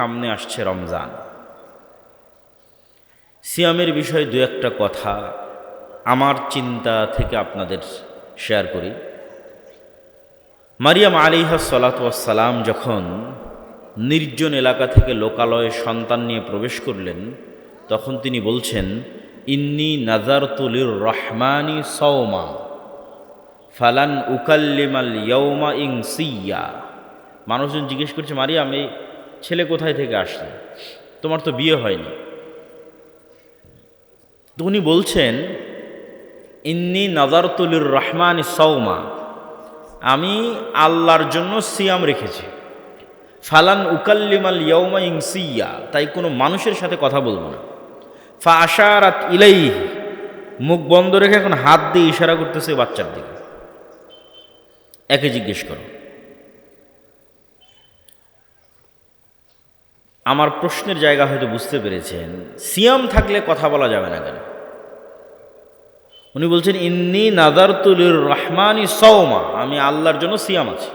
সামনে আসছে রমজান। সিয়ামের বিষয়ে দু একটা কথা আমার চিন্তা থেকে আপনাদের শেয়ার করি। মারিয়াম আলাইহিস সালাতু ওয়াস সালাম যখন নির্জন এলাকা থেকে লোকালয়ে সন্তান নিয়ে প্রবেশ করলেন, তখন তিনি বলছেন, ইন্নী নাযারতু লির রহমানি সাওমা ফালান উকাল্লিমাল ইয়াউমা ইনসিয়া। মানুষজন জিজ্ঞেস করছে, মারিয়াম, এই ছেলে কোথায় থেকে আসলে? তোমার তো বিয়ে হয়নি। তো উনি বলছেন, ইন্নী নাযারতু লির রহমানি সাওমা, আমি আল্লাহর জন্য সিয়াম রেখেছি। ফালান উকাল্লিমাল ইয়াউমা ইনসিয়া, তাই কোনো মানুষের সাথে কথা বলবো না। ফা আশারাত ইলাইহি, মুখ বন্ধ রেখে এখন হাত দিয়ে ইশারা করতেছে বাচ্চার দিকে। একে জিজ্ঞেস করো। আমার প্রশ্নের জায়গা হয়তো বুঝতে পেরেছেন, সিয়াম থাকলে কথা বলা যাবে না কেন? উনি বলছেন, ইন্নী নাযারতু লির রহমানি সাওমা, আমি আল্লাহর জন্য সিয়াম আছি।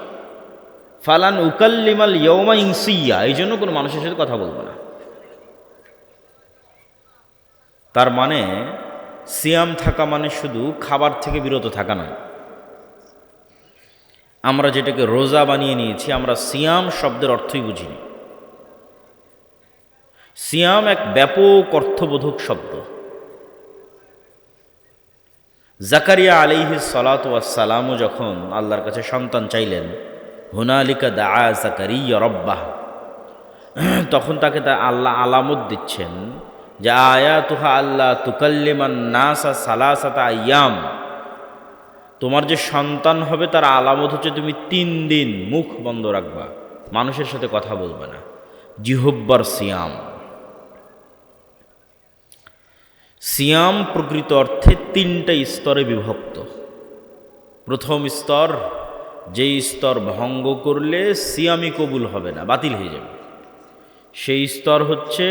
ফালান উকাল্লিমাল ইয়াউমা ইনসিয়া, এই জন্য কোনো মানুষের সাথে কথা বলবো না। তার মানে সিয়াম থাকা মানে শুধু খাবার থেকে বিরত থাকা নয়। আমরা যেটাকে রোজা বানিয়ে নিয়েছি, আমরা সিয়াম শব্দের অর্থই বুঝিনি। সিয়াম এক ব্যাপক অর্থবোধক শব্দ। জাকারিয়া আলাইহিস সালাতু ওয়াস সালামও যখন আল্লাহর কাছে সন্তান চাইলেন, হুনালিকা দাআ জাকারিয়া রাব্বাহ, তখন তাকে আল্লাহ আলামত দিচ্ছেন যে আয়াতুহা আল্লাহ তুকাল্লিমান নাসা সালাসাতা আইয়াম, তোমার যে সন্তান হবে তার আলামত হচ্ছে তুমি 3 দিন মুখ বন্ধ রাখবা, মানুষের সাথে কথা বলবে না। জিহব্বার সিয়াম। সিয়াম প্রকৃত অর্থে 3টা স্তরে বিভক্ত। প্রথম স্তর, যেই স্তর ভঙ্গ করলে সিয়ামই কবুল হবে না, বাতিল হয়ে যাবে, সেই স্তর হচ্ছে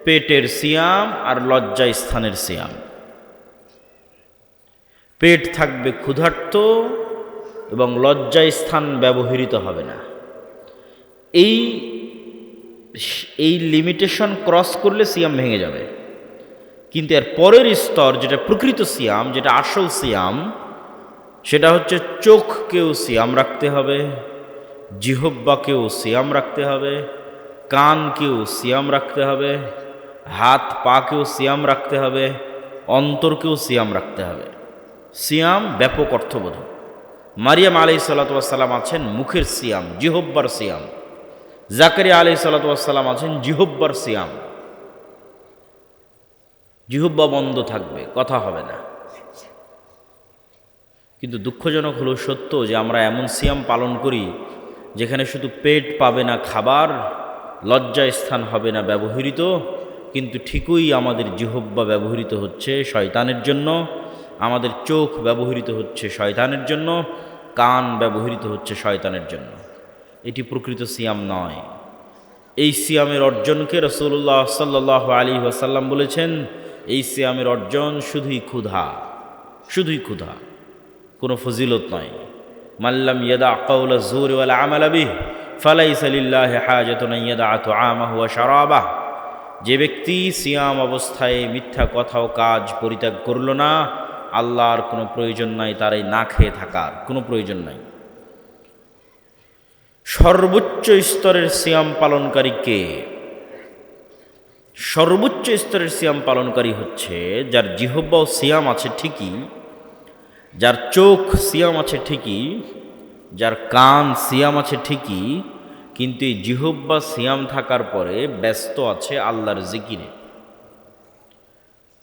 পেটের সিয়াম আর লজ্জা স্থানের সিয়াম। পেট থাকবে ক্ষুধার্ত এবং লজ্জা স্থান ব্যবহৃত হবে না। এই লিমিটেশন ক্রস করলে সিয়াম ভেঙে যাবে। কিন্তু এর পরের স্তর, যেটা প্রকৃত সিয়াম, যেটা আসল সিয়াম, সেটা হচ্ছে চোখকেও সিয়াম রাখতে হবে, জিহব্বাকেও সিয়াম রাখতে হবে, কানকেও সিয়াম রাখতে হবে, হাত পাকেও সিয়াম রাখতে হবে, অন্তরকেও সিয়াম রাখতে হবে। সিয়াম ব্যাপক অর্থবোধ। মারিয়াম আলাইহিস সালাতু ওয়াস সালাম আছেন মুখের সিয়াম, জিহব্বার সিয়াম। জাকারিয়া আলাইহিস সালাতু ওয়াস সালাম আছেন জিহব্বার সিয়াম। জিহব্বা বন্ধ থাকবে, কথা হবে না। কিন্তু দুঃখজনক হলো সত্য যে আমরা এমন সিয়াম পালন করি যেখানে শুধু পেট পাবে না খাবার, লজ্জা স্থান হবে না ব্যবহৃত, কিন্তু ঠিকই আমাদের জিহব্বা ব্যবহৃত হচ্ছে শয়তানের জন্য, আমাদের চোখ ব্যবহৃত হচ্ছে শয়তানের জন্য, কান ব্যবহৃত হচ্ছে শয়তানের জন্য। এটি প্রকৃত সিয়াম নয়। এই সিয়ামের অর্জনকে রাসূলুল্লাহ সাল্লাল্লাহু আলাইহি ওয়াসাল্লাম বলেছেন, এই সিয়ামের অর্জন শুধুই ক্ষুধা, শুধুই ক্ষুধা, কোনো ফজিলত নয়। মাল্লাম ইয়াদা কাওলা যুরি ওয়াল আমালা বিহি ফালাইসা লিল্লাহি হাজাতুন আন ইয়াদা তুআমাহু ওয়া শারাবাহু, যে ব্যক্তি সিয়াম অবস্থায় মিথ্যা কথা ও কাজ পরিত্যাগ করল না, আল্লাহর কোনো প্রয়োজন নাই তার এই না খেয়ে থাকার, কোনো প্রয়োজন নাই। সর্বোচ্চ স্তরের সিয়াম পালনকারী কে? সর্বোচ্চ স্তরের সিয়াম পালনকারী হচ্ছে যার জিহব্বা ও সিয়াম আছে ঠিকই, যার চোখ সিয়াম আছে ঠিকই, যার কান সিয়াম আছে ঠিকই, কিন্তু এই জিহব্বা সিয়াম থাকার পরে ব্যস্ত আছে আল্লাহর জিকিরে।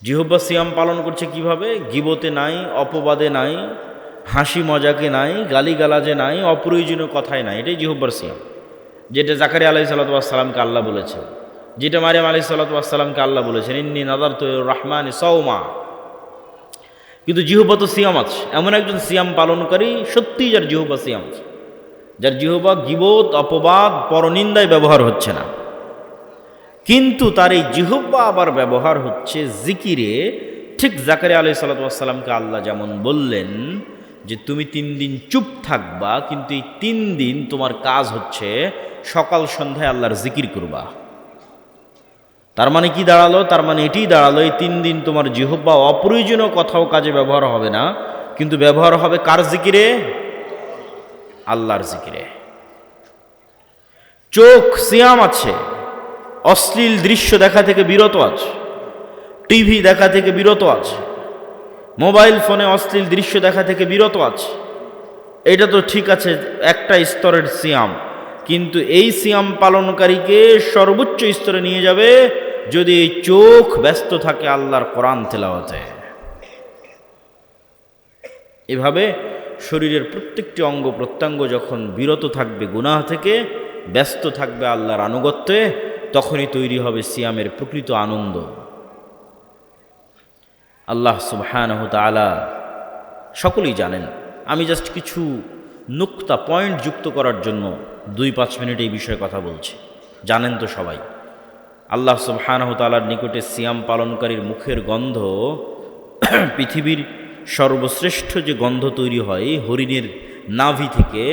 জিহব্বা সিয়াম পালন করছে কিভাবে? গীবতে নাই, অপবাদে নাই, হাসি মজাকে নাই, গালিগালাজে নাই, অপ্রয়োজনীয় কথায় নাই। এটাই জিহব্বার সিয়াম, যেটা জাকারিয়া আলাইহিস সালাতু ওয়াস সালামকে আল্লাহ বলেছেন, যেটা মারিয়াম আলাইহিস সালাতু ওয়াস সালামকে আল্লাহ বলেছেন, ইন্নী নাযারতু লির রহমানি সাওমা। কিন্তু জিহব্বা তো সিয়াম আছে। এমন একজন সিয়াম পালনকারী সত্যিই যার জিহব্বা সিয়াম আছে, যার জিহব্বা গীবত, অপবাদ, পরনিন্দায় ব্যবহার হচ্ছে না, কিন্তু তার এই জিহব্বা আবার ব্যবহার হচ্ছে জিকিরে। ঠিক জাকারিয়া আলাইহিস সালাতু ওয়াস সালামকে আল্লাহ যেমন বললেন যে তুমি 3 দিন চুপ থাকবা, কিন্তু এই 3 দিন তোমার কাজ হচ্ছে সকাল সন্ধ্যায় আল্লাহর জিকির করবা। তার মানে কি দাঁড়ালো? তার মানে এটাই দাঁড়ালো এই 3 দিন তোমার জিহ্বা অপ্রয়োজনীয় কথাও কাজে ব্যবহার হবে না, কিন্তু ব্যবহার হবে কার জিকিরে? আল্লাহর জিকিরে। চোখ সিয়াম আছে, অশ্লীল দৃশ্য দেখা থেকে বিরত আছে, টিভি দেখা থেকে বিরত আছে, মোবাইল ফোনে অশ্লীল দৃশ্য দেখা থেকে বিরত আছে। এটা তো ঠিক আছে, একটা স্তরের সিয়াম, কিন্তু এই সিয়াম পালনকারীকে সর্বোচ্চ স্তরে নিয়ে যাবে যদি এই চোখ ব্যস্ত থাকে আল্লাহর কোরআন তেলাওয়াতে। এভাবে শরীরের প্রত্যেকটি অঙ্গ প্রত্যঙ্গ যখন বিরত থাকবে গুনাহ থেকে, ব্যস্ত থাকবে আল্লাহর আনুগত্যে, তখনই তৈরি হবে সিয়ামের প্রকৃত আনন্দ। আল্লাহ সুবহানাহু তাআলা সকলেই জানেন। আমি জাস্ট কিছু নুক্তা পয়েন্ট যুক্ত করার জন্য 2-5 মিনিট এই বিষয়ে কথা বলছি। জানেন তো সবাই, আল্লাহ সুবহানাহু তাআলার নিকটে সিয়াম পালনকারীর মুখের গন্ধ পৃথিবীর সর্বশ্রেষ্ঠ যে গন্ধ তৈরি হয় হরিণের নাভি থেকে,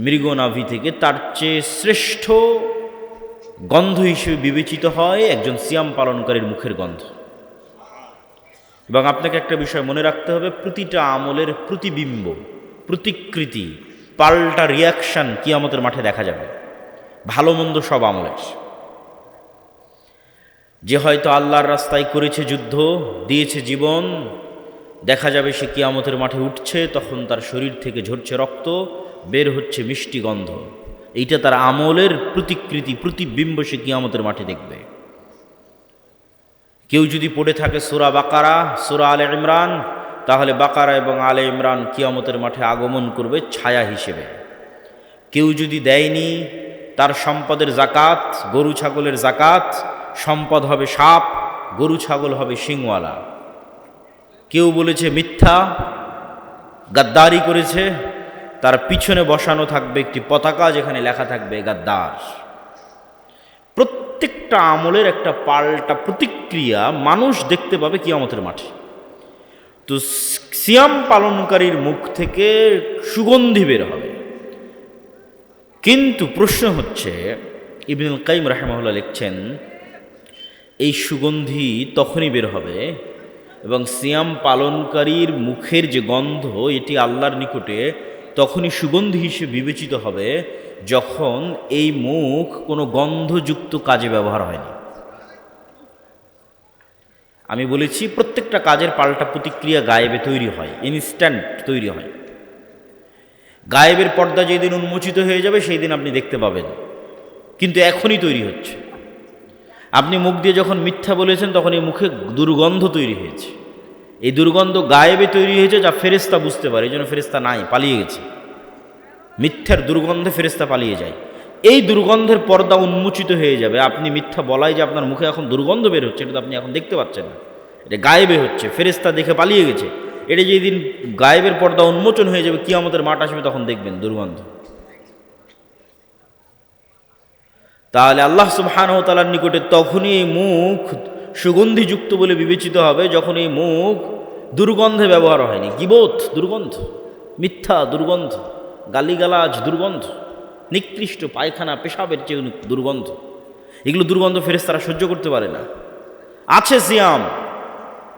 মৃগ নাভি থেকে, তার চেয়ে শ্রেষ্ঠ গন্ধ হিসেবে বিবেচিত হয় একজন সিয়াম পালনকারীর মুখের গন্ধ। এবং আপনাকে একটা বিষয় মনে রাখতে হবে, প্রতিটা আমলের প্রতিবিম্ব, প্রতিকৃতি, পাল্টা রিয়াকশান কিয়ামতের মাঠে দেখা যাবে, ভালো মন্দ সব আমলের। যে হয়তো আল্লাহর রাস্তায় করেছে যুদ্ধ, দিয়েছে জীবন, দেখা যাবে সে কিয়ামতের মাঠে উঠছে, তখন তার শরীর থেকে ঝরছে রক্ত, বের হচ্ছে মিষ্টি গন্ধ। এইটা তার আমলের প্রতিকৃতি, প্রতিবিম্ব সে কিয়ামতের মাঠে দেখবে। কেউ যদি পড়ে থাকে সূরা বাকারা, সূরা আলে ইমরান, তাহলে বাকারা এবং আলে ইমরান কিয়ামতের মাঠে আগমন করবে ছায়া হিসেবে। কেউ যদি দেয়নি তার সম্পদের জাকাত, গরু ছাগলের জাকাত, সম্পদ হবে সাপ, গরু ছাগল হবে শিংওয়ালা। কেউ বলেছে মিথ্যা, গাদ্দারি করেছে, তার পিছনে বসানো থাকবে একটি পতাকা, যেখানে লেখা থাকবে গাদ্দার। প্রত্যেকটা আমলের একটা পাল্টা প্রতিক্রিয়া মানুষ দেখতে পাবে কিয়ামতের মাঠে। তো সিয়াম পালনকারীর মুখ থেকে সুগন্ধি বের হবে। কিন্তু প্রশ্ন হচ্ছে, ইবনুল কাইয়িম রাহিমাহুল্লাহ লিখছেন, এই সুগন্ধি তখনই বের হবে এবং সিয়াম পালনকারীর মুখের যে গন্ধ, এটি আল্লাহর নিকটে তখনই সুগন্ধি হিসেবে বিবেচিত হবে যখন এই মুখ কোনো গন্ধযুক্ত কাজে ব্যবহার হয়নি। আমি বলেছি প্রত্যেকটা কাজের পাল্টা প্রতিক্রিয়া গায়েবে তৈরি হয়, ইনস্ট্যান্ট তৈরি হয়। গায়েবের পর্দা যেদিন উন্মোচিত হয়ে যাবে সেই দিন আপনি দেখতে পাবেন, কিন্তু এখনই তৈরি হচ্ছে। আপনি মুখ দিয়ে যখন মিথ্যা বলেছেন তখন এই মুখে দুর্গন্ধ তৈরি হয়েছে। এই দুর্গন্ধ গায়েবে তৈরি হয়েছে, যা ফেরেশতা বুঝতে পারে, এই জন্য ফেরেশতা নাই, পালিয়ে গেছে। মিথ্যার দুর্গন্ধে ফেরেশতা পালিয়ে যায়। এই দুর্গন্ধের পর্দা উন্মোচিত হয়ে যাবে। আপনি মিথ্যা বলাই যে আপনার মুখে এখন দুর্গন্ধ বের হচ্ছে, এটা তো আপনি এখন দেখতে পাচ্ছেন না, এটা গায়েবে হচ্ছে, ফেরেশতা দেখে পালিয়ে গেছে। এটা যেদিন গায়েবের পর্দা উন্মোচন হয়ে যাবে, কিয়ামতের মাঠ আসবে, তখন দেখবেন দুর্গন্ধ। তাহলে আল্লাহ সুবহানাহু ওয়া তাআলার নিকটে তখনই এই মুখ সুগন্ধিযুক্ত বলে বিবেচিত হবে যখন এই মুখ দুর্গন্ধে ব্যবহার হয়নি। গীবত দুর্গন্ধ, মিথ্যা দুর্গন্ধ, গালিগালাজ দুর্গন্ধ, নিকৃষ্ট পায়খানা পেশাবের চেয়ে দুর্গন্ধ, এগুলো দুর্গন্ধ ফেরেশতারা সহ্য করতে পারে না। আছে সিয়াম,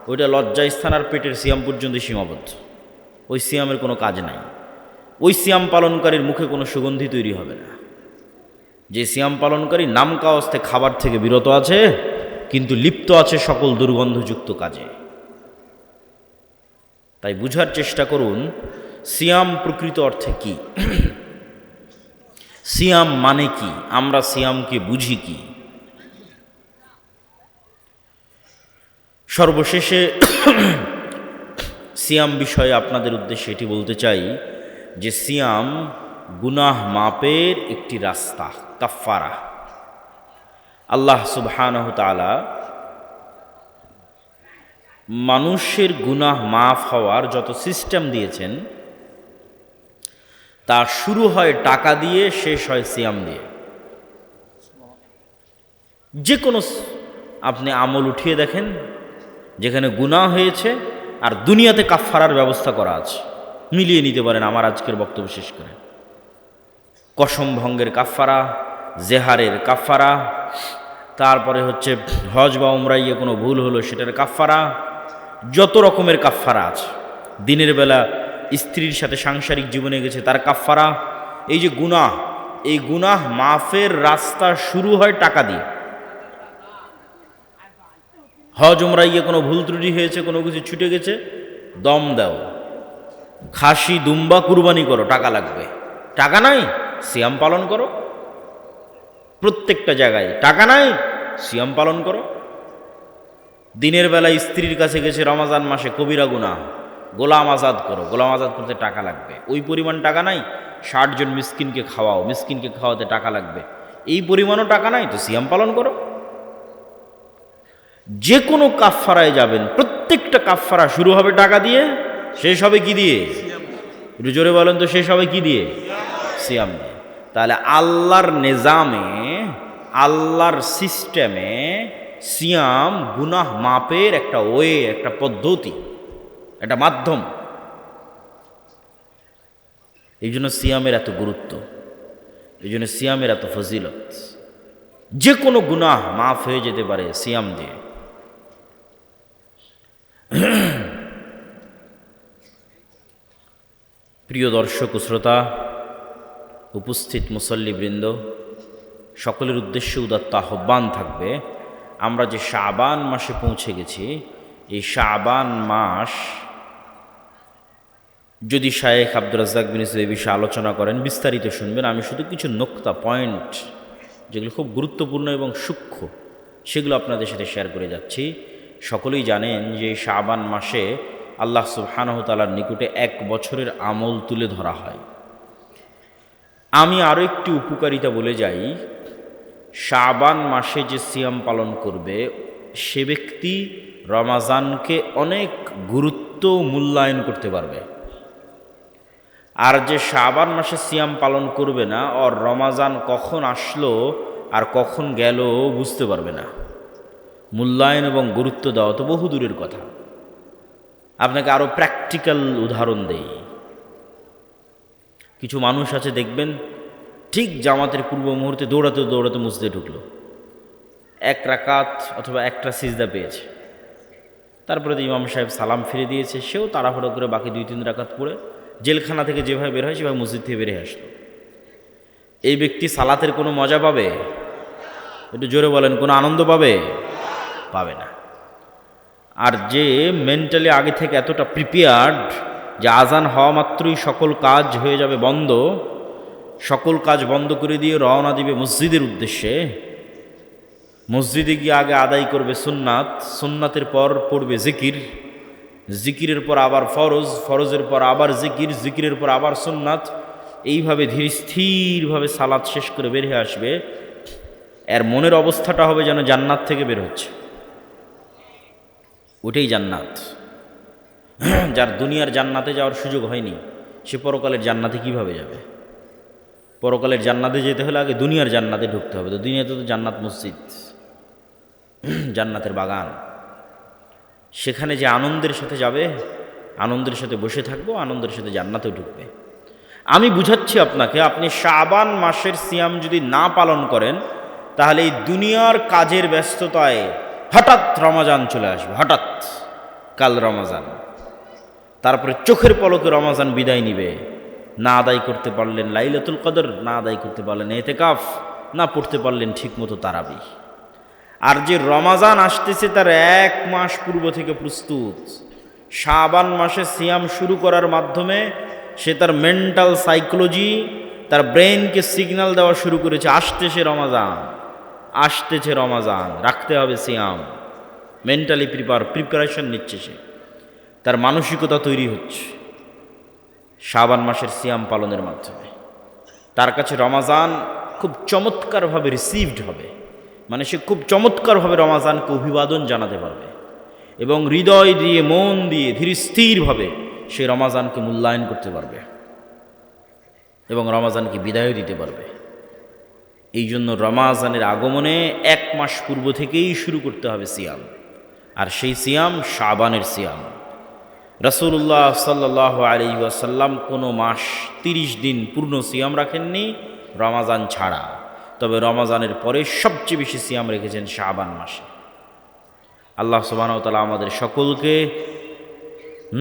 ওইটা লজ্জাস্থান আর পেটের সিয়াম পর্যন্ত সীমাবদ্ধ, ওই সিয়ামের কোনো কাজ নাই। ওই সিয়াম পালনকারীর মুখে কোনো সুগন্ধি তৈরি হবে না। যে সিয়াম পালনকারী নাম কাওয়াস্তে খাবার থেকে বিরত আছে, কিন্তু লিপ্ত আছে সকল দুর্গন্ধযুক্ত কাজে। তাই বুঝার চেষ্টা করুন সিয়াম প্রকৃত অর্থে কি, সিয়াম মানে কি, আমরা সিয়ামকে বুঝি কি। সর্বশেষে সিয়াম বিষয়ে আপনাদের উদ্দেশ্যে এটি বলতে চাই যে সিয়াম গুনাহ মাপের একটি রাস্তা, কাফফারা। আল্লাহ সুবহানাহু তাআলা মানুষের গুনাহ মাফ হওয়ার যত সিস্টেম দিয়েছেন, তা শুরু হয় টাকা দিয়ে, শেষ হয় সিয়াম দিয়ে। যে কোনো আপনি আমল উঠিয়ে দেখেন যেখানে গুনাহ হয়েছে আর দুনিয়াতে কাফফারার ব্যবস্থা করা আছে। মিলিয়ে নিতে পারেন আমার আজকের বক্তব্য শেষ করে। কসম ভঙ্গের কাফারা, জেহারের কাফারা, তারপরে হচ্ছে হজ বা উমরাইয়ে কোনো ভুল হলো সেটার কাফারা, যত রকমের কাফারা আছে। দিনের বেলা স্ত্রীর সাথে সাংসারিক জীবনে গেছে তার কাফারা। এই যে গুনাহ, এই গুনাহ মাফের রাস্তা শুরু হয় টাকা দিয়ে। হজ উমরাইয়ে কোনো ভুল ত্রুটি হয়েছে, কোনো কিছু ছুটে গেছে, দম দাও, খাসি দুম্বা কুরবানি করো, টাকা লাগবে। টাকা নাই, সিয়াম পালন করো। প্রত্যেকটা জায়গায় টাকা নাই, সিয়াম পালন করো। দিনের বেলা স্ত্রীর কাছে গেছে রমাজান মাসে, কবিরা গুনাহ, গোলাম আজাদ করো। গোলাম আজাদ করতে টাকা লাগবে। ওই পরিমাণ টাকা নাই, 60 জন মিসকিনকে খাওয়াও, মিসকিনকে খাওয়াতে টাকা লাগবে। এই পরিমাণও টাকা নাই, তো সিয়াম পালন করো। যে কোনো কাফফারায় যাবেন, প্রত্যেকটা কাফফারা শুরু হবে টাকা দিয়ে, শেষ হবে কি দিয়ে? একটু জোরে বলেন তো, শেষ হবে কি দিয়ে? সিয়াম দিয়ে। তাহলে আল্লাহর নিজামে, আল্লাহর সিস্টেমে সিয়াম গুনাহ মাপের একটা ওয়ে, একটা পদ্ধতি, একটা মাধ্যম। এই জন্য সিয়ামের এত গুরুত্ব, এই জন্য সিয়ামের এত ফজিলত। যে কোনো গুনাহ মাফ হয়ে যেতে পারে সিয়াম দিয়ে। প্রিয় দর্শক ও শ্রোতা, উপস্থিত মুসল্লিবৃন্দ, সকলের উদ্দেশ্যে উদাত্ত আহ্বান থাকবে, আমরা যে শাবান মাসে পৌঁছে গেছি, এই শাবান মাস যদি শায়েখ আব্দুর রাজ্জাক বিন ইউসুফ এই বিষয়ে আলোচনা করেন, বিস্তারিত শুনবেন। আমি শুধু কিছু নোক্তা, পয়েন্ট যেগুলো খুব গুরুত্বপূর্ণ এবং সূক্ষ্ম, সেগুলো আপনাদের সাথে শেয়ার করে যাচ্ছি। সকলেই জানেন যে এই শাবান মাসে আল্লাহ সুবহানাহু ওয়া তাআলার নিকটে 1 বছরের আমল তুলে ধরা হয়। আমি আরও একটি উপকারিতা বলে যাই, শাবান মাসে যে সিয়াম পালন করবে সে ব্যক্তি রমাজানকে অনেক গুরুত্ব মূল্যায়ন করতে পারবে। আর যে শাবান মাসে সিয়াম পালন করবে না, ওর রমাজান কখন আসলো আর কখন গেল বুঝতে পারবে না। মূল্যায়ন এবং গুরুত্ব দেওয়া তো বহু দূরের কথা। আপনাকে আরও প্র্যাকটিক্যাল উদাহরণ দেই। কিছু মানুষ আছে দেখবেন, ঠিক জামাতের পূর্ব মুহূর্তে দৌড়াতে দৌড়াতে মসজিদে ঢুকলো, 1 রাকাত অথবা একটা সিজদা পেয়েছে, তারপরে তো ইমাম সাহেব সালাম ফিরে দিয়েছে, সেও তাড়াহুড়ো করে বাকি 2-3 রাকাত পড়ে জেলখানা থেকে যেভাবে বের হয় সেভাবে মসজিদ থেকে বেরিয়ে আসলো। এই ব্যক্তি সালাতের কোনো মজা পাবে? একটু জোরে বলেন, কোনো আনন্দ পাবে? পাবে না। আর যে মেন্টালি আগে থেকে এতটা প্রিপেয়ার্ড যে আজান হওয়া মাত্রই সকল কাজ হয়ে যাবে বন্ধ, সকল কাজ বন্ধ করে দিয়ে রওনা দিবে মসজিদের উদ্দেশ্যে, মসজিদে গিয়ে আগে আদায় করবে সুন্নাত, সুন্নাতের পর পড়বে জিকির, জিকিরের পর আবার ফরজ, ফরজের পর আবার জিকির, জিকিরের পর আবার সুন্নাত, এইভাবে ধীর স্থিরভাবে সালাত শেষ করে বের হয়ে আসবে। এর মনের অবস্থাটা হবে যেন জান্নাত থেকে বের হচ্ছে। ওটাই জান্নাত। যার দুনিয়ার জান্নাতে যাওয়ার সুযোগ হয়নি, সে পরকালের জান্নাতে কিভাবে যাবে? পরকালের জান্নাতে যেতে হলে আগে দুনিয়ার জান্নাতে ঢুকতে হবে। তো দুনিয়াতে তো জান্নাত মসজিদ, জান্নাতের বাগান, সেখানে যে আনন্দের সাথে যাবে, আনন্দের সাথে বসে থাকবো, আনন্দের সাথে জান্নাতেও ঢুকবে। আমি বুঝাচ্ছি আপনাকে, আপনি শাবান মাসের সিয়াম যদি না পালন করেন, তাহলে এই দুনিয়ার কাজের ব্যস্ততায় হঠাৎ রমাজান চলে আসবে, হঠাৎ কাল রমাজান, তারপরে চোখের পলকে রমাজান বিদায় নিবে। না আদায় করতে পারলেন লাইলাতুল কদর, না আদায় করতে পারলেন ইতিকাফ, না পড়তে পারলেন ঠিকমতো তারাবিহ। আর যে রমাজান আসতেছে তার 1 মাস পূর্ব থেকে প্রস্তুত। শাবান মাসে সিয়াম শুরু করার মাধ্যমে সে তার মেন্টাল সাইকোলজি, তার ব্রেনকে সিগন্যাল দেওয়া শুরু করেছে, আসতেছে রমাজান, আসতেছে রমাজান, রাখতে হবে সিয়াম। মেন্টালি প্রিপারেশন নিচ্ছে সে, তার মানসিকতা তৈরি হচ্ছে শাবান মাসের সিয়াম পালনের মাধ্যমে। তার কাছে রমাজান খুব চমৎকারভাবে রিসিভড হবে, মানে সে খুব চমৎকারভাবে রমাজানকে অভিবাদন জানাতে পারবে এবং হৃদয় দিয়ে, মন দিয়ে, ধীর স্থিরভাবে সে রমাজানকে মূল্যায়ন করতে পারবে এবং রমাজানকে বিদায় দিতে পারবে। এই জন্য রমাজানের আগমনে 1 মাস পূর্ব থেকেই শুরু করতে হবে সিয়াম, আর সেই সিয়াম শাবানের সিয়াম। রাসূলুল্লাহ সাল্লাল্লাহু আলাইহি ওয়াসাল্লাম কোনো মাস 30 দিন পূর্ণ সিয়াম রাখেননি রমাজান ছাড়া। তবে রমাজানের পরে সবচেয়ে বেশি সিয়াম রেখেছেন শাবান মাসে। আল্লাহ সুবহানাহু ওয়া তাআলা আমাদের সকলকে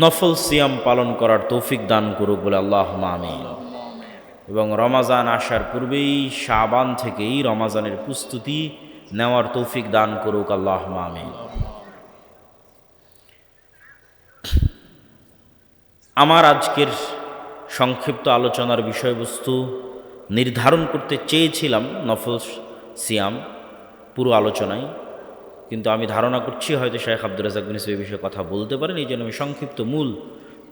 নফল সিয়াম পালন করার তৌফিক দান করুক বলে আল্লাহুম্মা আমিন। এবং রমাজান আসার পূর্বেই শাবান থেকেই রমাজানের প্রস্তুতি নেওয়ার তৌফিক দান করুক আল্লাহুম্মা আমিন। আমার আজকের সংক্ষিপ্ত আলোচনার বিষয়বস্তু নির্ধারণ করতে চেয়েছিলাম নফল সিয়াম পুরো আলোচনায়, কিন্তু আমি ধারণা করছি হয়তো শেখ আব্দুর রাজ্জাক বিন ইউসুফ এই বিষয়ে কথা বলতে পারেন। এই জন্য আমি সংক্ষিপ্ত মূল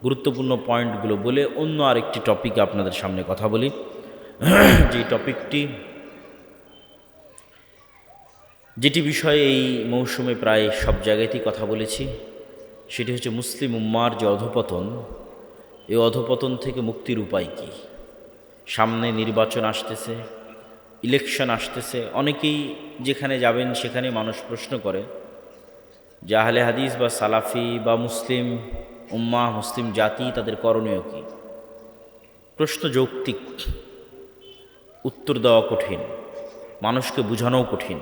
গুরুত্বপূর্ণ পয়েন্টগুলো বলে অন্য আরেকটি টপিকে আপনাদের সামনে কথা বলি। যে টপিকটি, যেটি বিষয়ে এই মৌসুমে প্রায় সব জায়গাতেই কথা বলেছি, সেটি হচ্ছে মুসলিম উম্মার যে অধঃপতন, এই অধঃপতন থেকে মুক্তির উপায় কী। সামনে নির্বাচন আসতেছে, ইলেকশন আসতেছে, অনেকেই যেখানে যাবেন সেখানে মানুষ প্রশ্ন করে যে আহলে হাদিস বা সালাফি বা মুসলিম উম্মাহ, মুসলিম জাতি, তাদের করণীয় কী। প্রশ্ন যৌক্তিক, উত্তর দেওয়া কঠিন, মানুষকে বোঝানোও কঠিন,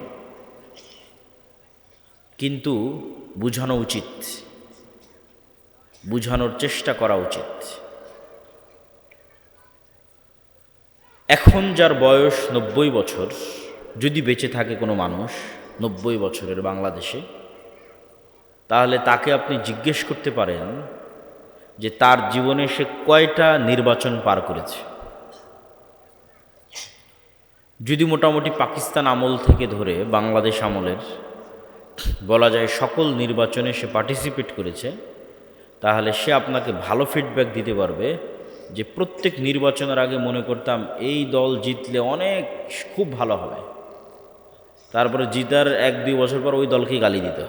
কিন্তু বোঝানো উচিত, বোঝানোর চেষ্টা করা উচিত। এখন যার বয়স 90 বছর, যদি বেঁচে থাকে কোনো মানুষ 90 বছরের বাংলাদেশে, তাহলে তাকে আপনি জিজ্ঞেস করতে পারেন যে তার জীবনে সে কয়টা নির্বাচন পার করেছে। যদি মোটামুটি পাকিস্তান আমল থেকে ধরে বাংলাদেশ আমলের বলা যায় সকল নির্বাচনে সে পার্টিসিপেট করেছে, তাহলে সে আপনাকে ভালো ফিডব্যাক দিতে পারবে যে প্রত্যেক নির্বাচনের আগে মনে করতাম এই দল জিতলে অনেক খুব ভালো হবে, তারপরে জিতার 1-2 বছর পর ওই দলকেই গালি দিত।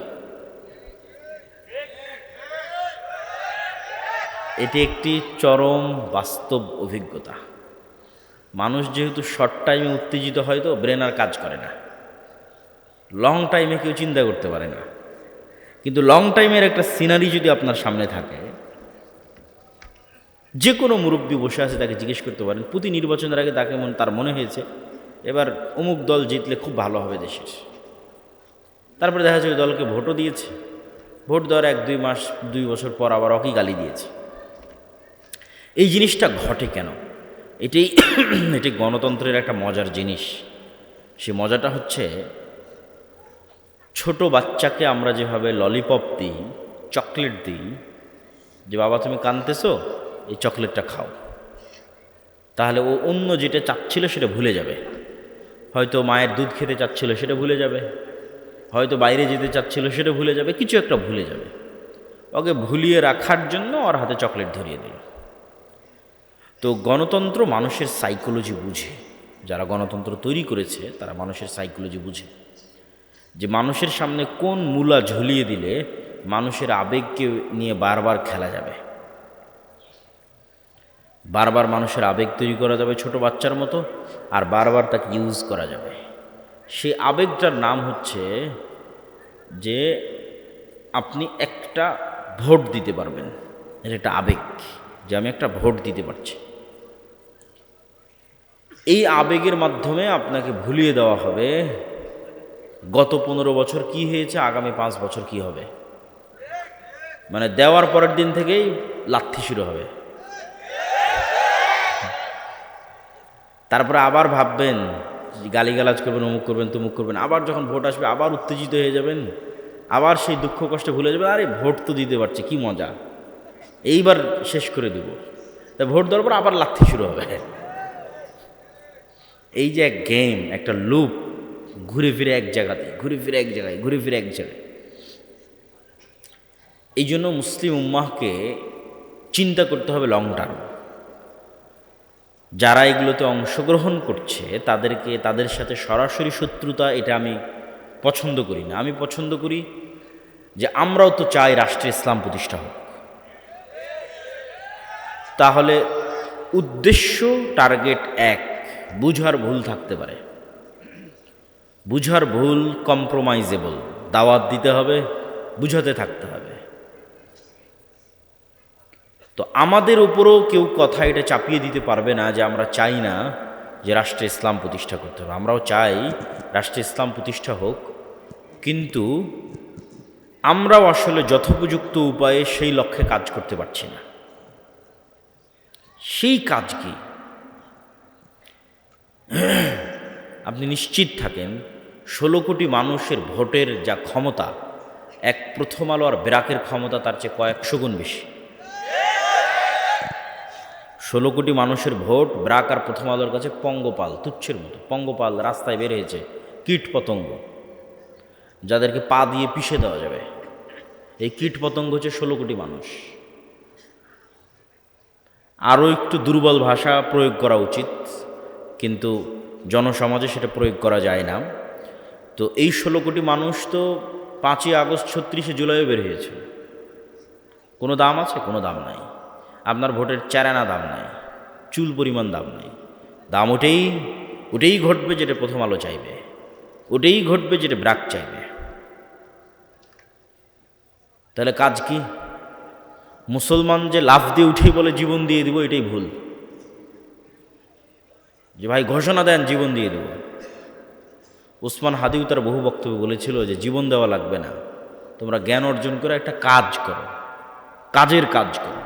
এটি একটি চরম বাস্তব অভিজ্ঞতা। মানুষ যেহেতু শর্ট টাইমে উত্তেজিত হয়, তো ব্রেন আর কাজ করে না, লং টাইমে কেউ চিন্তা করতে পারে না। কিন্তু লং টাইমের একটা সিনারি যদি আপনার সামনে থাকে, যে কোনো মুরব্বী বসে আছে, তাকে জিজ্ঞেস করতে পারেন প্রতি নির্বাচনের আগে তার মনে হয়েছে এবার অমুক দল জিতলে খুব ভালো হবে দেশের। তারপরে দেখা যাচ্ছে ওই দলকে ভোটও দিয়েছে, ভোট দেওয়ার 1-2 মাস 2 বছর পর আবার ওকেই গালি দিয়েছে। এই জিনিসটা ঘটে কেন? এটি গণতন্ত্রের একটা মজার জিনিস। সে মজাটা হচ্ছে, ছোট বাচ্চাকে আমরা যেভাবে ললিপপ দিই, চকলেট দিই, যে বাবা তুমি কাঁদতেছো, এই চকলেটটা খাও, তাহলে ও অন্য যেটা চাচ্ছিল সেটা ভুলে যাবে। হয়তো মায়ের দুধ খেতে চাচ্ছিল সেটা ভুলে যাবে, হয়তো বাইরে যেতে চাচ্ছিল সেটা ভুলে যাবে, কিছু একটা ভুলে যাবে। ওকে ভুলিয়ে রাখার জন্য ওর হাতে চকলেট ধরিয়ে দিল। তো গণতন্ত্র মানুষের সাইকোলজি বুঝে, যারা গণতন্ত্র তৈরি করেছে তারা মানুষের সাইকোলজি বুঝে, যে মানুষের সামনে কোন মূলা ঝুলিয়ে দিলে মানুষের আবেগকে নিয়ে বারবার খেলা যাবে, বারবার মানুষের আবেগ তৈরি করা যাবে ছোট বাচ্চার মতো, আর বারবার তাকে ইউজ করা যাবে। সেই আবেগটার নাম হচ্ছে যে আপনি একটা ভোট দিতে পারবেন, এটা একটা আবেগ, যে আমি একটা ভোট দিতে পারছি। এই আবেগের মাধ্যমে আপনাকে ভুলিয়ে দেওয়া হবে গত 15 বছর কি হয়েছে, আগামী 5 বছর কি হবে। মানে দেওয়ার পরের দিন থেকেই লাথি শুরু হবে। তারপরে আবার ভাববেন, গালিগালাজ করবেন, অমুক করবেন, তমুক করবেন। আবার যখন ভোট আসবে আবার উত্তেজিত হয়ে যাবেন, আবার সেই দুঃখ কষ্ট ভুলে যাবে, আরে ভোট তো দিতে পারছি, কি মজা, এইবার শেষ করে দেব। তা ভোট দেওয়ার পর আবার লাথি শুরু হবে। এই যে এক গেম, একটা লুপ, ঘুরে ফিরে এক জায়গাতে, ঘুরে ফিরে এক জায়গায়, ঘুরে ফিরে এক জায়গায়। এই জন্য মুসলিম উম্মাহকে চিন্তা করতে হবে লং টার্ম। যারা এগুলোতে অংশগ্রহণ করছে তাদের সাথে সরাসরি শত্রুতা, এটা আমি পছন্দ করি না। আমি পছন্দ করি যে আমরাও তো চাই রাষ্ট্রে ইসলাম প্রতিষ্ঠা হোক। তাহলে উদ্দেশ্য, টার্গেট এক, বুঝার ভুল থাকতে পারে, বুঝার ভুল কম্প্রোমাইজেবল, দাওয়াত দিতে হবে, বুঝাতে থাকতে হবে। তো আমাদের উপরও কেউ কথা এটা চাপিয়ে দিতে পারবে না যে আমরা চাই না যে রাষ্ট্রে ইসলাম প্রতিষ্ঠা করতে হবে। আমরাও চাই রাষ্ট্রে ইসলাম প্রতিষ্ঠা হোক, কিন্তু আমরাও আসলে যথোপযুক্ত উপায়ে সেই লক্ষ্যে কাজ করতে পারছি না। সেই কাজ কি? আপনি নিশ্চিত থাকেন 16 কোটি মানুষের ভোটের যা ক্ষমতা, এক প্রথম আলো আর ব্র্যাকের ক্ষমতা তার চেয়ে কয়েকশো গুণ বেশি। 16 কোটি মানুষের ভোট ব্র্যাক আর প্রথম আলোর কাছে পঙ্গপাল, তুচ্ছের মতো। পঙ্গপাল রাস্তায় বের হয়েছে, কীট পতঙ্গ যাদেরকে পা দিয়ে পিষে দেওয়া যাবে। এই কীট পতঙ্গ হচ্ছে 16 কোটি মানুষ। আরও একটু দুর্বল ভাষা প্রয়োগ করা উচিত, কিন্তু জনসমাজে সেটা প্রয়োগ করা যায় না। তো এই 16 কোটি মানুষ তো 5ই আগস্ট 36শে জুলাইও বের হয়েছে। কোনো দাম আছে? কোনো দাম নাই। আপনার ভোটের চারানা দাম নাই, চুল পরিমাণ দাম নাই। দাম ওটাই ঘটবে যেটা প্রথম আলো চাইবে, ওটাই ঘটবে যেটা ব্র্যাক চাইবে। তাহলে কাজ কি? মুসলমান যে লাফ দিয়ে উঠেই বলে জীবন দিয়ে দিব, এটাই ভুল। যে ভাই ঘোষণা দেন জীবন দিয়ে দেব। উসমান হাদিও তার বহু বক্তব্য বলেছিল যে জীবন দেওয়া লাগবে না, তোমরা জ্ঞান অর্জন করে একটা কাজ করো, কাজের কাজ করো।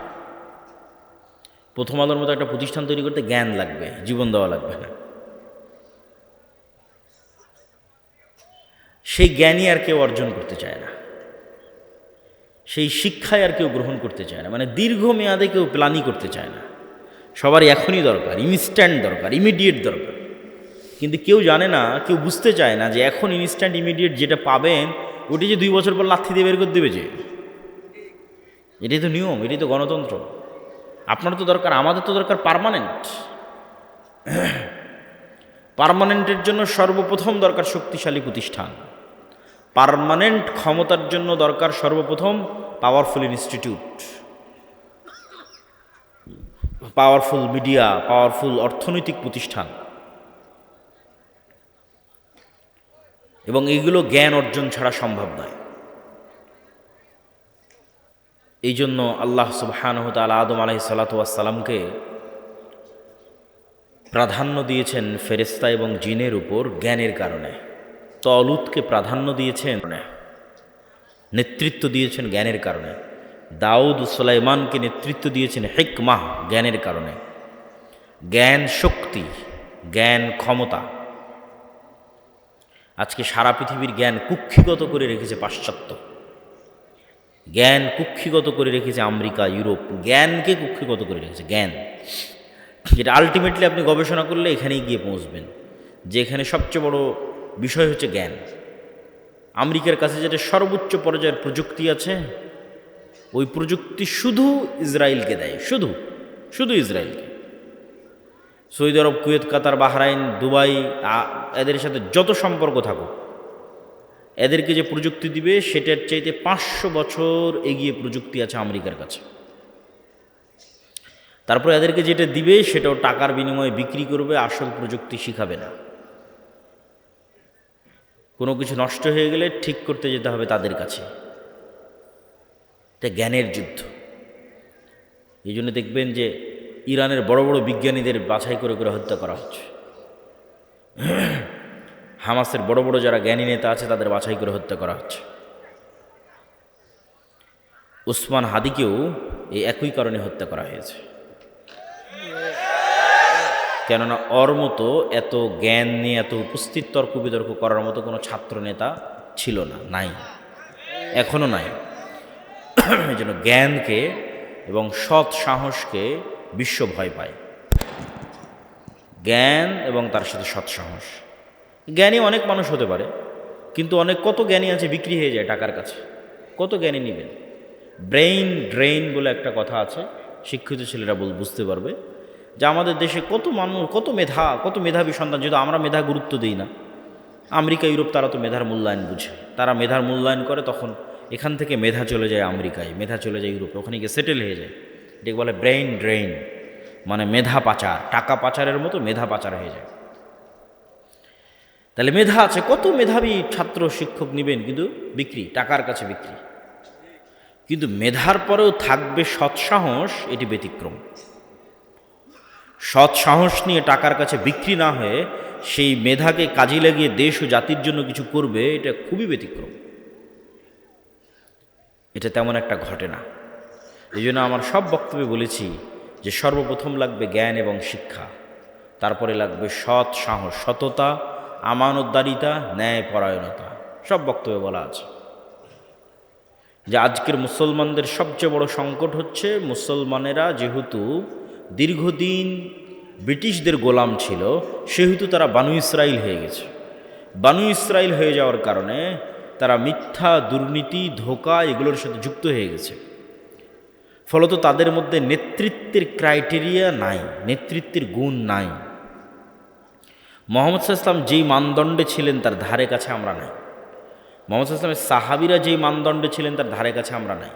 প্রথম আলোর মতো একটা প্রতিষ্ঠান তৈরি করতে জ্ঞান লাগবে, জীবন দেওয়া লাগবে না। সেই জ্ঞানই আর কেউ অর্জন করতে চায় না, সেই শিক্ষায় আর কেউ গ্রহণ করতে চায় না। মানে দীর্ঘমেয়াদে কেউ প্ল্যানই করতে চায় না। সবারই এখনই দরকার, ইনস্ট্যান্ট দরকার, ইমিডিয়েট দরকার। কিন্তু কেউ জানে না, কেউ বুঝতে চায় না যে এখন ইনস্ট্যান্ট ইমিডিয়েট যেটা পাবেন ওটি যে 2 বছর পর লাথি দিয়ে বের করে দেবে। যে এটাই তো নিয়ম, এটাই তো গণতন্ত্র। আপনার তো দরকার, আমাদের তো দরকার পার্মানেন্ট। পার্মানেন্টের জন্য সর্বপ্রথম দরকার শক্তিশালী প্রতিষ্ঠান। পার্মানেন্ট ক্ষমতার জন্য দরকার সর্বপ্রথম powerful institute, powerful media, powerful অর্থনৈতিক প্রতিষ্ঠান। এবং এইগুলো জ্ঞান অর্জন ছাড়া সম্ভব নয়। এই জন্য আল্লাহ সুবহানাহু ওয়া তাআলা আদম আলাইহিস সালাতু ওয়াস সালামকে প্রাধান্য দিয়েছেন ফেরেশতা এবং জিনের উপর জ্ঞানের কারণে। তলুতকে প্রাধান্য দিয়েছেন, নেতৃত্ব দিয়েছেন জ্ঞানের কারণে। দাউদ সুলাইমানকে নেতৃত্ব দিয়েছেন হিকমাহ, জ্ঞানের কারণে। জ্ঞান শক্তি, জ্ঞান ক্ষমতা। আজকে সারা পৃথিবীর জ্ঞান কুক্ষিগত করে রেখেছে পাশ্চাত্য, জ্ঞান কুক্ষিগত করে রেখেছে আমেরিকা, ইউরোপ। জ্ঞানকে কুক্ষিগত করে রেখেছে, জ্ঞান যেটা আলটিমেটলি আপনি গবেষণা করলে এখানেই গিয়ে পৌঁছবেন যে এখানে সবচেয়ে বড় বিষয় হচ্ছে জ্ঞান। আমেরিকার কাছে যেটা সর্বোচ্চ পর্যায়ের প্রযুক্তি আছে, ওই প্রযুক্তি শুধু ইসরায়েলকে দেয়, শুধু ইসরায়েলকে। সৌদি আরব, কুয়েত, কাতার, বাহরাইন, দুবাই, এদের সাথে যত সম্পর্ক থাকুক, এদেরকে যে প্রযুক্তি দিবে সেটার চাইতে 500 বছর এগিয়ে প্রযুক্তি আছে আমেরিকার কাছে। তারপর এদেরকে যেটা দিবে সেটাও টাকার বিনিময়ে বিক্রি করবে, আসল প্রযুক্তি শিখাবে না। কোনো কিছু নষ্ট হয়ে গেলে ঠিক করতে যেতে হবে তাদের কাছে। এটা জ্ঞানের যুদ্ধ। এই জন্য দেখবেন যে ইরানের বড় বড় বিজ্ঞানীদের বাছাই করে করে হত্যা করা হচ্ছে। হামাসের বড় বড় যারা জ্ঞানী নেতা আছে তাদের বাছাই করে হত্যা করা হচ্ছে। উসমান হাদিকেও এই একই কারণে হত্যা করা হয়েছে। কেননা ওর মতো এত জ্ঞান নিয়ে এত উপস্থিত তর্ক বিতর্ক করার মতো কোনো ছাত্র নেতা ছিল না, নাই, এখনো নাই। এই জন্য জ্ঞানকে এবং সৎ সাহসকে বিশ্ব ভয় পায়। জ্ঞান এবং তার সাথে সৎ সাহস। জ্ঞানী অনেক মানুষ হতে পারে, কিন্তু কত জ্ঞানী আছে বিক্রি হয়ে যায় টাকার কাছে। কত জ্ঞানী নেবেন? ব্রেইন ড্রেইন বলে একটা কথা আছে, শিক্ষিত ছেলেরা বুঝতে পারবে যে আমাদের দেশে কত মানুষ, কত মেধাবী সন্তান, যেহেতু আমরা মেধা গুরুত্ব দিই না। আমেরিকা, ইউরোপ তারা তো মেধার মূল্যায়ন বুঝে, তারা মেধার মূল্যায়ন করে, তখন এখান থেকে মেধা চলে যায় আমেরিকায়, মেধা চলে যায় ইউরোপে, ওখানে গিয়ে সেটেল হয়ে যায়। এটাকে বলে ব্রেইন ড্রেইন, মানে মেধা পাচার, টাকা পাচারের মতো মেধা পাচার হয়ে যায়। তাহলে মেধা আছে, কত মেধাবী ছাত্র শিক্ষক নেবেন, কিন্তু বিক্রি, টাকার কাছে বিক্রি। কিন্তু মেধার পরেও থাকবে সৎসাহস, এটি ব্যতিক্রম। সৎসাহস নিয়ে টাকার কাছে বিক্রি না হয়ে সেই মেধাকে কাজে লাগিয়ে দেশ ও জাতির জন্য কিছু করবে, এটা খুবই ব্যতিক্রম। এটা তেমন একটা ঘটে না। এই জন্য আমার সব বক্তব্যে বলেছি যে সর্বপ্রথম লাগবে জ্ঞান এবং শিক্ষা, তারপরে লাগবে সৎ সাহস, সততা, আমানতদারিতা, ন্যায়পরায়ণতা। সব বক্তব্যে বলা আছে যে আজকের মুসলমানদের সবচেয়ে বড় সংকট হচ্ছে মুসলমানেরা যেহেতু দীর্ঘদিন ব্রিটিশদের গোলাম ছিল, সেহেতু তারা বানু ইসরাইল হয়ে গেছে। বানু ইসরাইল হয়ে যাওয়ার কারণে তারা মিথ্যা, দুর্নীতি, ধোঁকা এগুলোর সাথে যুক্ত হয়ে গেছে। ফলত তাদের মধ্যে নেতৃত্বের ক্রাইটেরিয়া নাই, নেতৃত্বের গুণ নাই। মুহাম্মদ সাল্লাল্লাহু আলাইহি ওয়াসাল্লাম যেই মানদণ্ডে ছিলেন তার ধারে কাছে আমরা নাই। মুহাম্মদ সাল্লাল্লাহু আলাইহি ওয়াসাল্লামের সাহাবীরা যেই মানদণ্ডে ছিলেন তার ধারে কাছে আমরা নাই।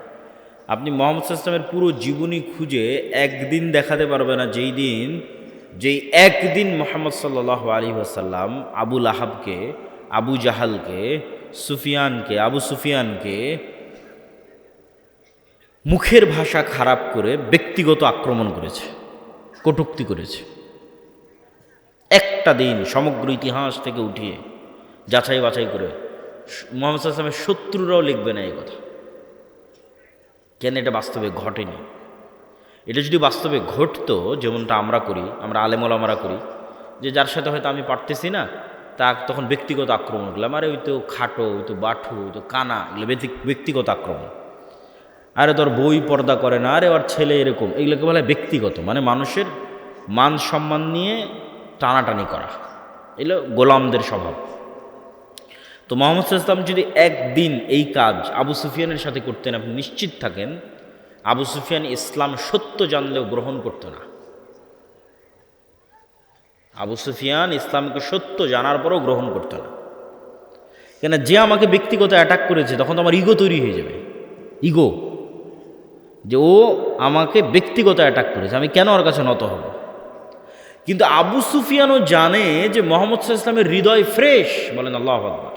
আপনি মুহাম্মদ সাল্লাল্লাহু আলাইহি ওয়াসাল্লামের পুরো জীবনী খুঁজে একদিন দেখাতে পারবে না যেই একদিন মুহাম্মদ সাল্লাল্লাহু আলাইহি ওয়াসাল্লাম আবু লাহাবকে, আবু জাহালকে, আবু সুফিয়ানকে মুখের ভাষা খারাপ করে ব্যক্তিগত আক্রমণ করেছে, কটূক্তি করেছে। একটা দিন সমগ্র ইতিহাস থেকে উঠিয়ে যাচাই বাছাই করে মুহাম্মদ সাল্লাল্লাহু আলাইহি ওয়াসাল্লামের শত্রুরাও লিখবে না এই কথা। কেন? এটা বাস্তবে ঘটেনি। এটা যদি বাস্তবে ঘটতো, যেমনটা আমরা করি, আমরা আলেম ওলামারা করি, যে যার সাথে হয়তো আমি পারতেছি না, তা তখন ব্যক্তিগত আক্রমণ করলাম, আরে ওই তো খাটো, ওই তো বাঠু, ওই তো কানা, এগুলো ব্যক্তিগত আক্রমণ। আরে তোর বই পর্দা করে না, আরে ওর ছেলে এরকম, এগুলোকে বলা হয় ব্যক্তিগত, মানে মানুষের মান সম্মান নিয়ে টানাটানি করা। এগুলো গোলামদের স্বভাব। তো মুহাম্মদ সাল্লাল্লাহু আলাইহি ওয়াসাল্লাম যদি একদিন এই কাজ আবু সুফিয়ানের সাথে করতেন, আপনি নিশ্চিত থাকেন আবু সুফিয়ান ইসলাম সত্য জানলেও গ্রহণ করত না। আবু সুফিয়ান ইসলামকে সত্য জানার পরও গ্রহণ করত না। কেন? যে আমাকে ব্যক্তিগত অ্যাটাক করেছে, তখন তো আমার ইগো তৈরি হয়ে যাবে। ইগো, যে ও আমাকে ব্যক্তিগত অ্যাটাক করেছে, আমি কেন ওর কাছে নত হব? কিন্তু আবু সুফিয়ানও জানে যে মুহাম্মদ সাল্লাল্লাহু আলাইহি ওয়াসাল্লামের হৃদয় ফ্রেশ, বলেন আল্লাহু আকবার।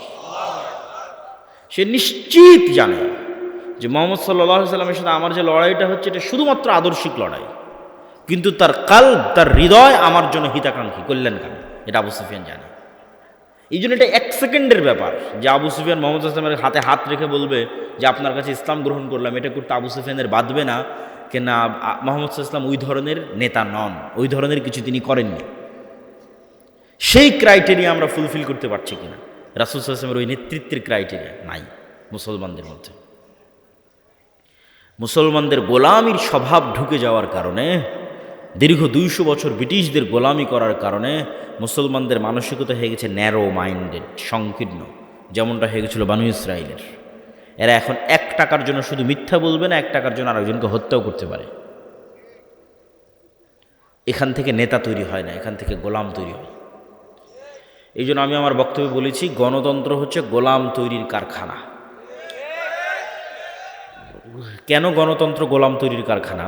সে নিশ্চিত জানে যে মুহাম্মদ সাল্লাল্লাহু আলাইহি ওয়াসাল্লামের সাথে আমার যে লড়াইটা হচ্ছে, এটা শুধুমাত্র আদর্শিক লড়াই, কিন্তু তার কালব, তার হৃদয় আমার জন্য হিতাকাঙ্ক্ষী, কল্যাণকামী। এটা আবু সুফিয়ান জানে। এই জন্য এটা এক সেকেন্ডের ব্যাপার যে আবু সুফিয়ান মুহাম্মদ সাল্লাল্লাহু আলাইহি ওয়াসাল্লামের হাতে হাত রেখে বলবে যে আপনার কাছে ইসলাম গ্রহণ করলাম, এটা করতে আবু সুফিয়ানের বাঁধবে না। কেন? মুহাম্মদ সাল্লাল্লাহু আলাইহি ওয়াসাল্লাম ওই ধরনের নেতা নন, ওই ধরনের কিছু তিনি করেননি। সেই ক্রাইটেরিয়া আমরা ফুলফিল করতে পারছি কিনা? রাসূল সাল্লাল্লাহু আলাইহি ওয়াসাল্লামের ওই নেতৃত্বের ক্রাইটেরিয়া নাই মুসলমানদের মধ্যে। মুসলমানদের গোলামির স্বভাব ঢুকে যাওয়ার কারণে, দীর্ঘ 200 বছর ব্রিটিশদের গোলামি করার কারণে মুসলমানদের মানসিকতা হয়ে গেছে ন্যারো মাইন্ডেড, সংকীর্ণ, যেমনটা হয়ে গেছিল বানু ইসরাইলের। এরা এখন 1 টাকার জন্য শুধু মিথ্যা বলবে না, 1 টাকার জন্য আরেকজনকে হত্যাও করতে পারে। এখান থেকে নেতা তৈরি হয় না, এখান থেকে গোলাম তৈরি হয়। এই জন্য আমি আমার বক্তব্যে বলেছি, গণতন্ত্র হচ্ছে গোলাম তৈরির কারখানা। কেন গণতন্ত্র গোলাম তৈরির কারখানা?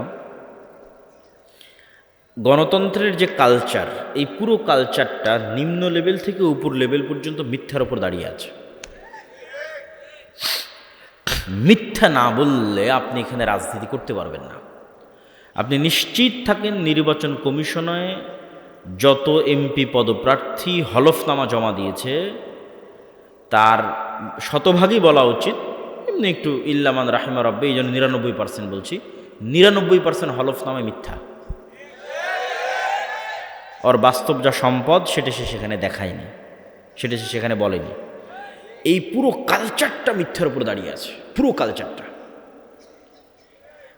গণতন্ত্রের যে কালচার, এই পুরো কালচারটা নিম্ন লেভেল থেকে উপর লেভেল পর্যন্ত মিথ্যার উপর দাঁড়িয়ে আছে। মিথ্যা না বললে আপনি এখানে রাজনীতি করতে পারবেন না। আপনি নিশ্চিত থাকেন নির্বাচন কমিশনে যত এমপি পদপ্রার্থী হলফনামা জমা দিয়েছে, তার শতভাগই বলা উচিত, এমনি একটু ইল্লামান রাহিমা রব্বে, এই জন্য 99% বলছি, 99% হলফনামায় মিথ্যা। ওর বাস্তব যা সম্পদ সেটা সে সেখানে দেখায়নি, সেটা সে সেখানে বলেনি। এই পুরো কালচারটা মিথ্যার উপর দাঁড়িয়ে আছে, পুরো কালচারটা।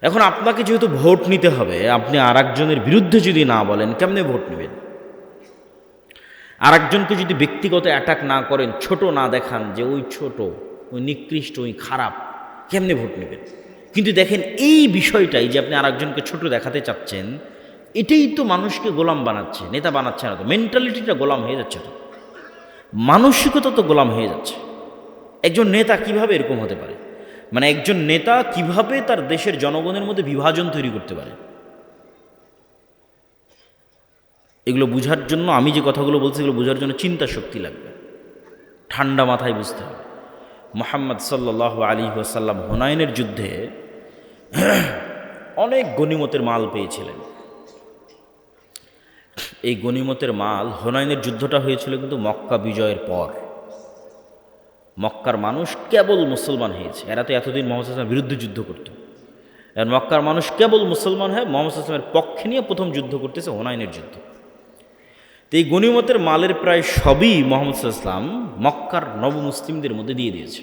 এখন আপনাকে যেহেতু ভোট নিতে হবে, আপনি আরেকজনের বিরুদ্ধে যদি না বলেন, কেমনে ভোট নেবেন? আরেকজনকে যদি ব্যক্তিগত অ্যাটাক না করেন, ছোট না দেখান যে ওই ছোট, ওই নিকৃষ্ট, ওই খারাপ, কেমনে ভোট নেবেন? কিন্তু দেখেন এই বিষয়টাই যে আপনি আরেকজনকে ছোট দেখাতে চাচ্ছেন, এটাই তো মানুষকে গোলাম বানাচ্ছে, নেতা বানাচ্ছে না তো। মেন্টালিটিটা গোলাম হয়ে যাচ্ছে, তো মানসিকতা তো গোলাম হয়ে যাচ্ছে। একজন নেতা কিভাবে এরকম হতে পারে? মানে একজন নেতা কিভাবে তার দেশের জনগণের মধ্যে বিভাজন তৈরি করতে পারে? এগুলো বুঝার জন্য, আমি যে কথাগুলো বলছি এগুলো বুঝার জন্য চিন্তা শক্তি লাগবে, ঠান্ডা মাথায় বুঝতে হবে। মুহাম্মদ সাল্লাল্লাহু আলাইহি ওয়াসাল্লাম হুনাইনের যুদ্ধে অনেক গনিমতের মাল পেয়েছিলেন। এই গনিমতের মাল, হুনাইনের যুদ্ধটা হয়েছিল কিন্তু মক্কা বিজয়ের পর। মক্কার মানুষ কেবল মুসলমান হয়েছে, এরা তো এতদিন মোহাম্মদ সাল্লামের বিরুদ্ধে যুদ্ধ করত। আর মক্কার মানুষ কেবল মুসলমান হয়ে মোহাম্মদ সাল্লামের পক্ষে নিয়ে প্রথম যুদ্ধ করতেছে, হুনাইনের যুদ্ধ। তো এই গনিমতের মালের প্রায় সবই মোহাম্মদ সাল্লাম মক্কার নবমুসলিমদের মধ্যে দিয়ে দিয়েছে।